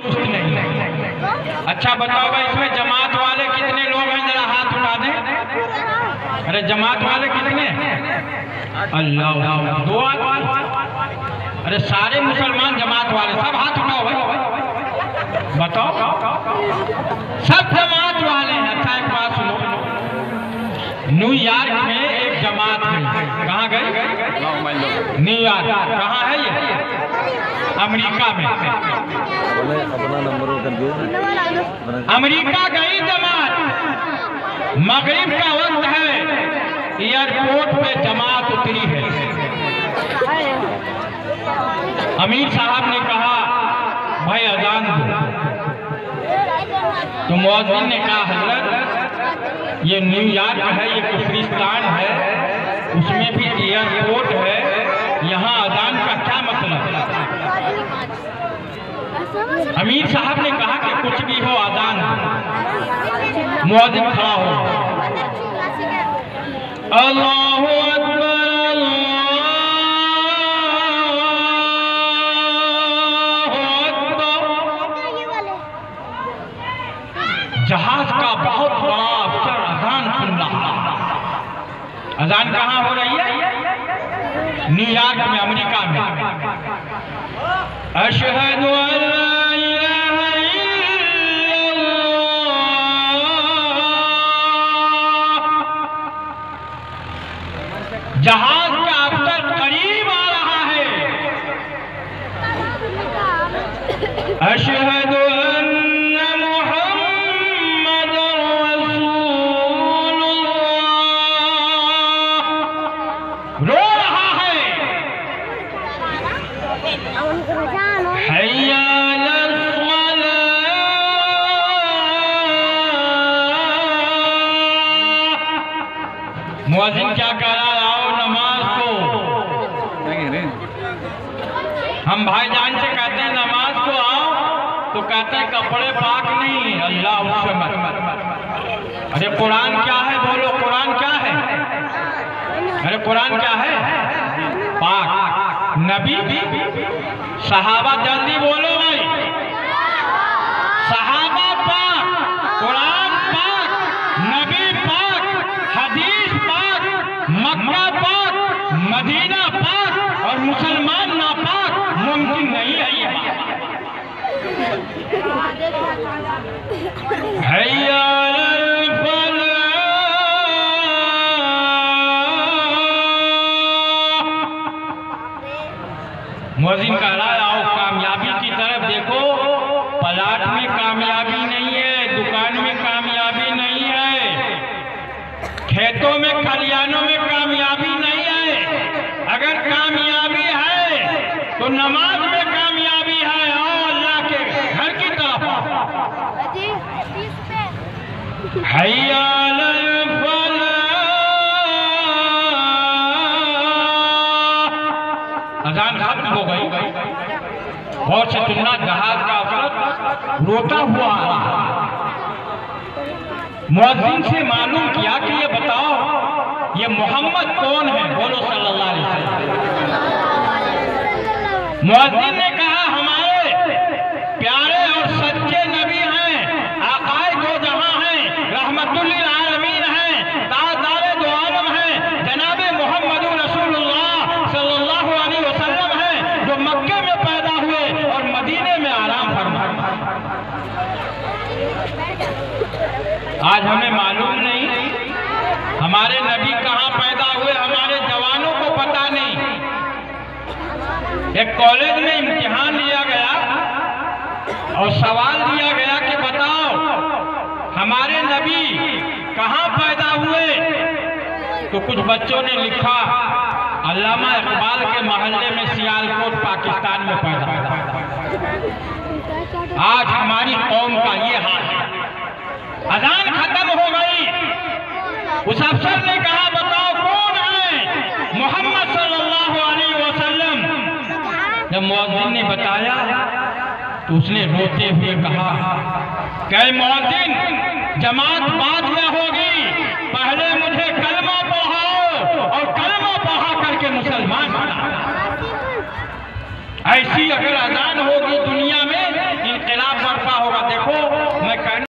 नहीं। अच्छा बताओ भाई, इसमें जमात वाले कितने लोग हैं, जरा हाथ उठा दें। अरे जमात वाले कितने? अल्लाह, दो आदमी। अरे सारे मुसलमान जमात वाले, सब हाथ उठाओ भाई, बताओ सब जमात वाले हैं। अच्छा एक बात सुनो, न्यूयॉर्क में एक जमात है, कहाँ गई? न्यूयॉर्क। कहाँ है ये? अमेरिका में। अपना नंबर अमेरिका गई जमात, मगरिब का वक्त है, एयरपोर्ट पे जमात उतरी है। अमीर साहब ने कहा भाई अजान दो, तो मुअज्जिन ने कहा हजरत ये न्यूयॉर्क है, ये कुफरिस्तान है, उसमें भी एयरपोर्ट है, यहाँ अजान का क्या मतलब? अमीर साहब ने कहा कि कुछ भी हो अजान दो। मुअज्जिन खड़ा हो, अल्लाहु अकबर, जहाज का बहुत बड़ा अफसर अजान सुन रहा। अजान कहाँ हो रही है? न्यूयॉर्क में, अमेरिका में। अशहदु अल्ला इलाहा इल्लल्लाह। जहाज का अफसर करीब आ रहा है। अशहदु मुअज्जिन क्या कह रहा है? आओ नमाज को। हम भाईजान से कहते हैं नमाज को आओ, तो कहते हैं कपड़े पाक नहीं, अल्लाह उससे मत। अरे कुरान क्या है? बोलो कुरान क्या है? अरे कुरान क्या है? पाक। नबी, सहाबा, जल्दी बोलो भाई। सहाबा पाक, कुरान पाक, नबी पाक, हदीस पाक, मक्का पाक, मदीना पाक और मुसलमान नापाक, मुमकिन नहीं है ये बात। हैया अलल फलाह। मुअज्जिन कह रहा है आओ कामयाबी की तरफ देखो। प्लाट में कामयाबी नहीं है, दुकान में कामयाबी नहीं है, खेतों में खलियानों में कामयाबी नहीं है। अगर कामयाबी है तो नमाज में कामयाबी है। आओ अल्लाह के घर की तरफ। हैया अलल फलाह। अजान खत्म हो गई। बहुत से सुनना, जहाज का अफसर रोता हुआ आ रहा। मुअज्जिन से मालूम किया कि ये बताओ ये मोहम्मद कौन है? बोलो सल्लल्लाहु अलैहि वसल्लम। मुअज्जिन ने कहा हमारे प्यारे और सच्चे नबी हैं, आकाए दो जहां हैं, रहमतुल लिल आलमीन हैं, ताजदारे दो आलम हैं, जनाबे मोहम्मद रसूलुल्लाह सल्लल्लाहु अलैहि वसल्लम हैं, जो मक्के में पैदा हुए और मदीने में आराम फरमाए। आज हमें मालूम नहीं हमारे नबी कहाँ पैदा हुए, हमारे जवानों को पता नहीं। एक कॉलेज में इम्तिहान लिया गया और सवाल दिया गया कि बताओ हमारे नबी कहाँ पैदा हुए, तो कुछ बच्चों ने लिखा अल्लामा इकबाल के मोहल्ले में सियालकोट पाकिस्तान में पैदा हुआ। आज हमारी कौम का ये हाल है। अजान खत्म हो गई, उस अफसर ने कहा बताओ कौन है? मोहम्मद सल्लल्लाहु अलैहि वसल्लम। जब मुअज्जिन ने बताया तो उसने रोते हुए कहा कि मुअज्जिन जमात बाद में होगी, पहले मुझे कलमा पढ़ाओ और कलमा पढ़ा करके मुसलमान बना। ऐसी अगर अजान होगी दुनिया